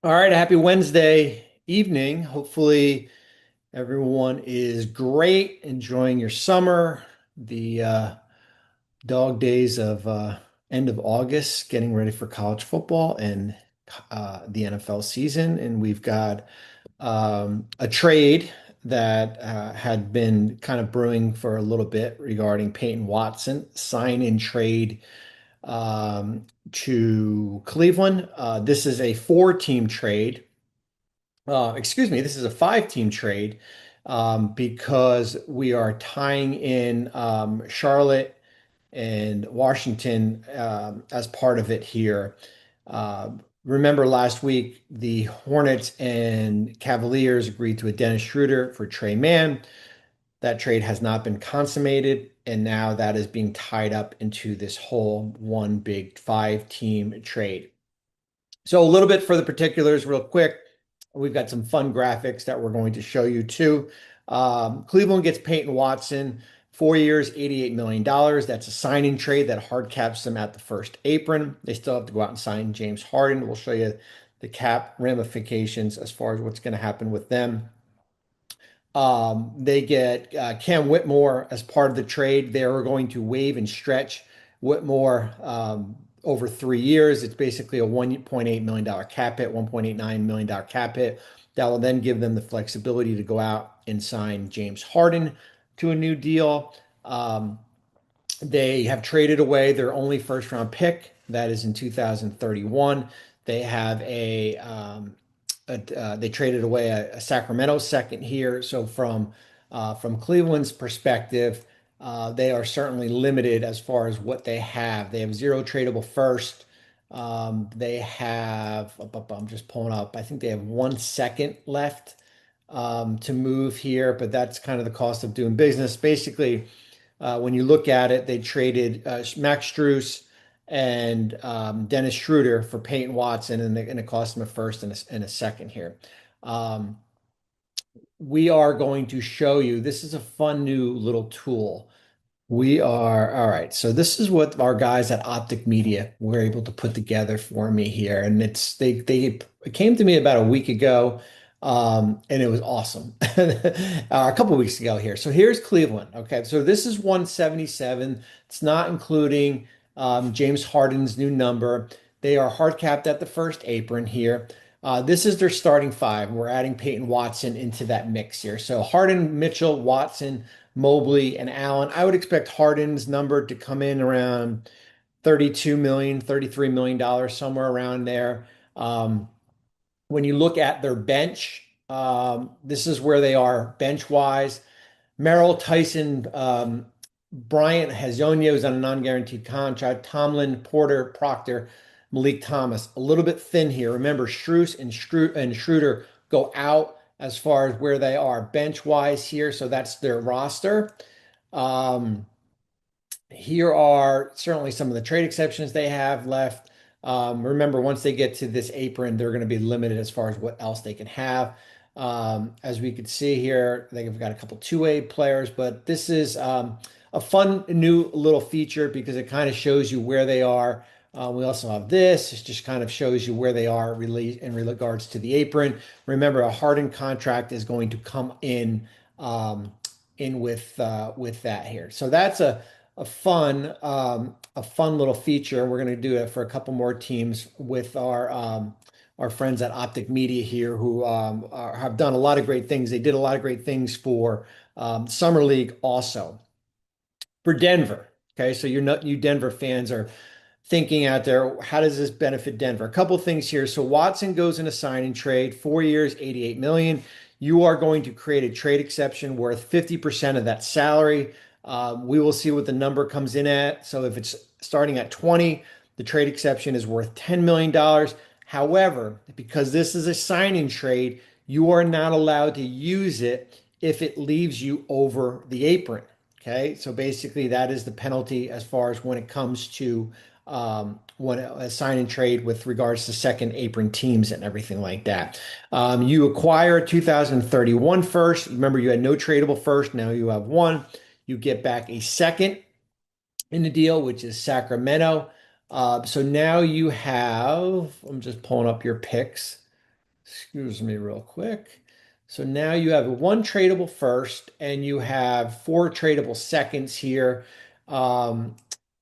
All right, happy Wednesday evening. Hopefully, everyone is great, enjoying your summer, the dog days of end of August, getting ready for college football and the NFL season. And we've got a trade that had been kind of brewing for a little bit regarding Peyton Watson, sign and trade to Cleveland. This is a four-team trade. Excuse me, this is a five-team trade because we are tying in Charlotte and Washington as part of it here. Uh, Remember last week, the Hornets and Cavaliers agreed to a Dennis Schroeder for Trey Mann. That trade has not been consummated, and now that is being tied up into this whole one big five-team trade. So a little bit for the particulars real quick. We've got some fun graphics that we're going to show you too. Cleveland gets Peyton Watson, 4 years, $88 million. That's a signing trade that hard caps them at the first apron. They still have to go out and sign James Harden. We'll show you the cap ramifications as far as what's going to happen with them. They get Cam Whitmore as part of the trade. They are going to waive and stretch Whitmore over 3 years. It's basically a $1.8 million cap hit, $1.89 million cap hit. That will then give them the flexibility to go out and sign James Harden to a new deal. They have traded away their only first round pick. That is in 2031. They have they traded away a Sacramento second here. So from Cleveland's perspective, they are certainly limited as far as what they have. They have zero tradable first. They have, I'm just pulling up, I think they have 1 second left to move here, but that's kind of the cost of doing business. Basically, when you look at it, they traded Max Strus and Dennis Schroeder for Peyton Watson, and it cost them a first and a second here. Um, we are going to show you, this is a fun new little tool. We are, all right. So this is what our guys at Optic Media were able to put together for me here. And they it came to me about a week ago, and it was awesome. A couple of weeks ago here. So here's Cleveland. Okay, so this is 177. It's not including James Harden's new number. They are hard capped at the first apron here. This is their starting five. We're adding Peyton Watson into that mix here. So Harden, Mitchell, Watson, Mobley, and Allen. I would expect Harden's number to come in around 32 million, $33 million, somewhere around there. When you look at their bench, this is where they are bench wise. Merrill, Tyson, Bryant, Hezonja is on a non-guaranteed contract. Tomlin, Porter, Proctor, Malik Thomas. A little bit thin here. Remember, Strus and Schroeder go out as far as where they are bench-wise here. So that's their roster. Um, Here are certainly some of the trade exceptions they have left. Remember, once they get to this apron, they're going to be limited as far as what else they can have. As we could see here, they've got a couple two-way players, but this is a fun new little feature because it kind of shows you where they are. We also have this. It just kind of shows you where they are really in regards to the apron. Remember, a hardened contract is going to come in with that here. So that's a fun little feature. We're going to do it for a couple more teams with our friends at Optic Media here who have done a lot of great things. They did a lot of great things for Summer League also for Denver. Okay, so you Denver fans are thinking out there, how does this benefit Denver? A couple things here. So Watson goes in a signing trade, 4 years, 88 million. You are going to create a trade exception worth 50% of that salary. We will see what the number comes in at. So if it's starting at 20, the trade exception is worth $10 million. However, because this is a signing trade, you are not allowed to use it if it leaves you over the apron. Okay, so basically that is the penalty as far as when it comes to when a sign and trade with regards to second apron teams and everything like that. You acquire 2031 first. Remember, you had no tradable first. Now you have one. You get back a second in the deal, which is Sacramento. So now you have, I'm just pulling up your picks. Excuse me real quick. So now you have one tradable first and you have four tradable seconds here. Um,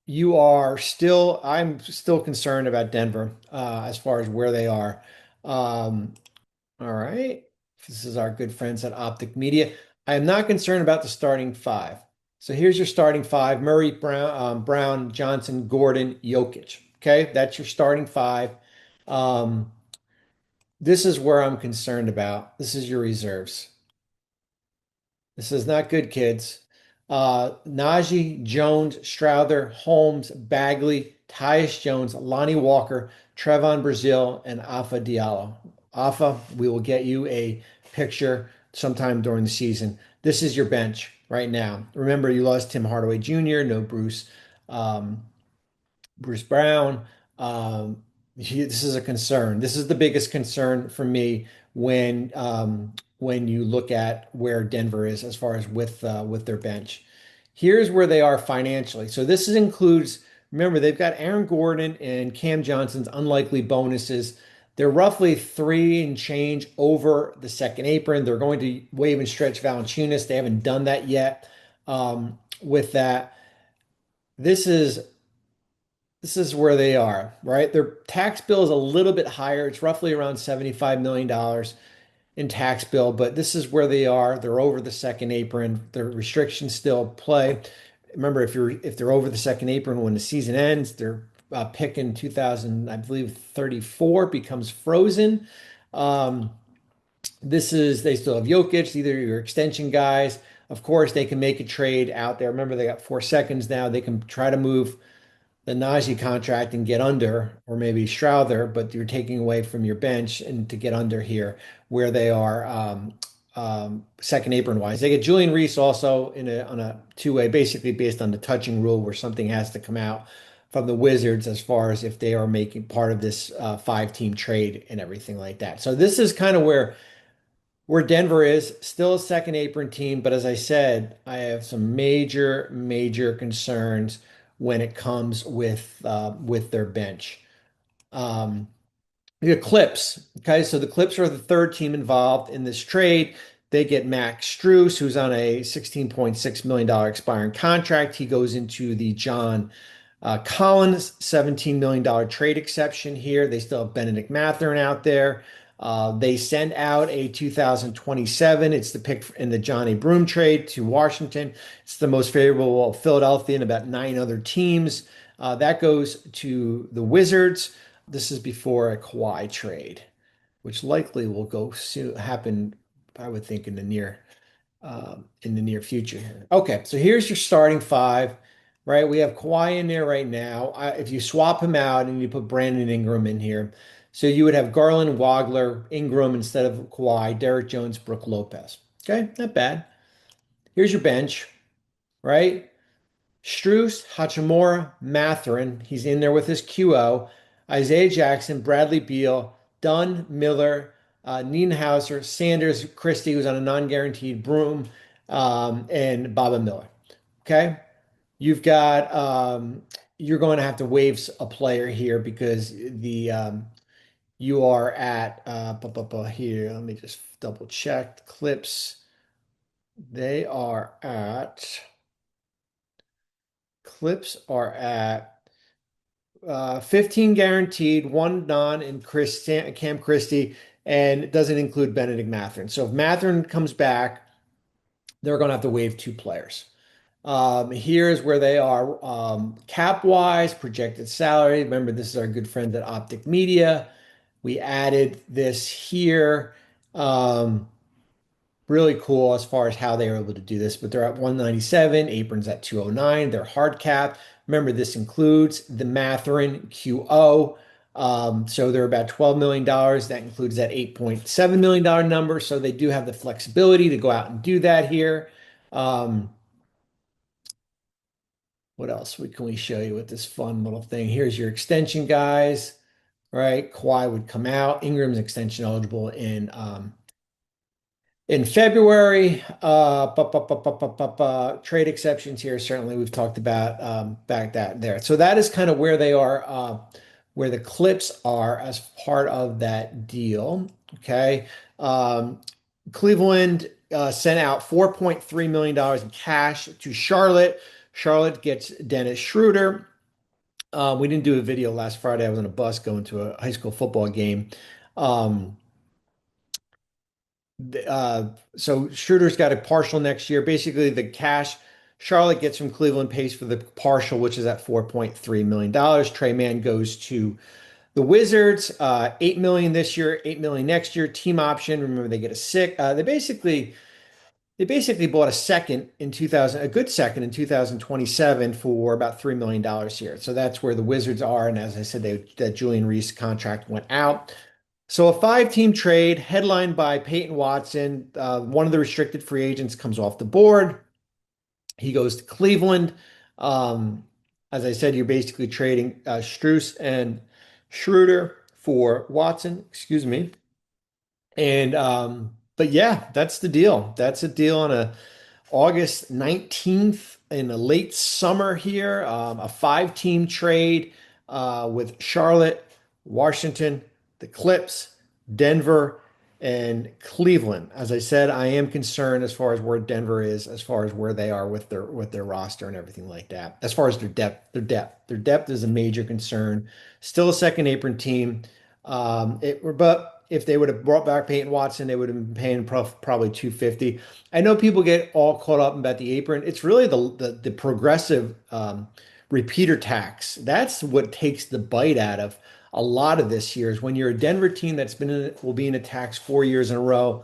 I'm still concerned about Denver as far as where they are. Um, all right. This is our good friends at Optic Media. I am not concerned about the starting five. So here's your starting five: Murray, Brown, Johnson, Gordon, Jokic. Okay, that's your starting five. Um, this is where I'm concerned about. This is your reserves. This is not good, kids. Najee, Jones, Strouder, Holmes, Bagley, Tyus Jones, Lonnie Walker, Trevon Brazile, and Afa Diallo. Afa, we will get you a picture sometime during the season. This is your bench right now. Remember, you lost Tim Hardaway Jr., no Um, Bruce Brown. This is a concern. This is the biggest concern for me when you look at where Denver is as far as with their bench. Here's where they are financially. So includes. Remember, they've got Aaron Gordon and Cam Johnson's unlikely bonuses. They're roughly three and change over the second apron. They're going to waive and stretch Valanciunas. They haven't done that yet. With that, this is this is where they are, right? Their tax bill is a little bit higher. It's roughly around $75 million in tax bill, but this is where they are. They're over the second apron. The restrictions still play. Remember, if they're over the second apron when the season ends, their pick in 2000, I believe 34 becomes frozen. Um, they still have Jokic, either your extension guys. Of course, they can make a trade out there. Remember, they got 4 seconds now. They can try to move the Najee contract and get under, or maybe Strouder, but you're taking away from your bench and to get under here where they are second apron wise. They get Julian Reese also on a two-way, basically based on the touching rule where something has to come out from the Wizards as far as if they are making part of this five-team trade and everything like that. So this is kind of where Denver is, still a second apron team, but as I said, I have some major concerns when it comes with their bench. Um, the Clips, okay, so the Clips are the third team involved in this trade. They get Max Strus, who's on a $16.6 million expiring contract. He goes into the John Collins $17 million trade exception here. They still have Benedict Mathurin out there. They send out a 2027. It's the pick in the Johnny Broom trade to Washington. It's the most favorable of Philadelphia and about nine other teams. That goes to the Wizards. This is before a Kawhi trade, which likely will go soon, happen, I would think, in the near future here. Okay, so here's your starting five, right? We have Kawhi in there right now. If you swap him out and you put Brandon Ingram in here, so you would have Garland, Wagler, Ingram instead of Kawhi, Derek Jones, Brook Lopez. Okay, not bad. Here's your bench, right? Strus, Hachimura, Mathurin, he's in there with his QO, Isaiah Jackson, Bradley Beal, Dunn, Miller, Nienhauser, Sanders, Christie, who's on a non-guaranteed Broom, and Baba Miller. Okay, you've got you're going to have to waive a player here because the you are at here. Let me just double check the Clips. They are at Clips are at 15 guaranteed, one non in Cam Christie, and it doesn't include Benedict Mathurin. So if Mathurin comes back, they're going to have to waive two players. Here's where they are cap wise, projected salary. Remember, this is our good friend at Optic Media. We added this here. Really cool as far as how they were able to do this, but they're at 197, Aprons at 209. They're hard cap. Remember, this includes the Mathurin QO. So they're about $12 million. That includes that $8.7 million number. So they do have the flexibility to go out and do that here. Um, what else can we show you with this fun little thing? Here's your extension guys, right? Kawhi would come out. Ingram's extension eligible in February. Trade exceptions here. Certainly, we've talked about back that there. So that is kind of where they are, where the Clips are as part of that deal. Okay. Cleveland sent out $4.3 million in cash to Charlotte. Charlotte gets Dennis Schroeder. We didn't do a video last Friday. I was on a bus going to a high school football game. Um, so Schroeder's got a partial next year. Basically, the cash Charlotte gets from Cleveland pays for the partial, which is at $4.3 million. Trey Mann goes to the Wizards, 8 million this year, 8 million next year. Team option. Remember, they get a sick. They basically bought a second in 2000, a good second in 2027 for about $3 million here. So that's where the Wizards are. And as I said, that Julian Reese contract went out. So a five-team trade headlined by Peyton Watson. One of the restricted free agents comes off the board. He goes to Cleveland. Um, as I said, you're basically trading Strus and Schroeder for Watson. Excuse me. And but yeah, that's the deal. That's a deal on a August 19th in the late summer here. A five-team trade with Charlotte, Washington, the Clips, Denver, and Cleveland. As I said, I am concerned as far as where Denver is, as far as where they are with their roster and everything like that. As far as their depth is a major concern. Still a second apron team. But if they would have brought back Peyton Watson, they would have been paying probably 250. I know people get all caught up about the apron. It's really the progressive repeater tax. That's what takes the bite out of a lot of this year is when you're a Denver team that's will be in a tax 4 years in a row,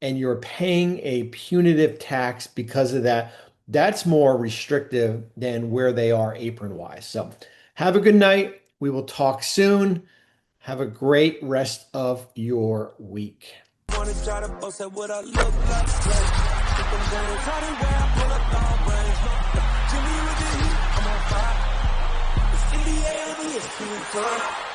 and you're paying a punitive tax because of that. That's more restrictive than where they are apron wise. So have a good night. We will talk soon. Have a great rest of your week. Wanna try to boast at what I look like. Think I'm going harder where I pull up long range. Jimmy with the heat, I'm on fire. It's NBA, I'm a ESPN.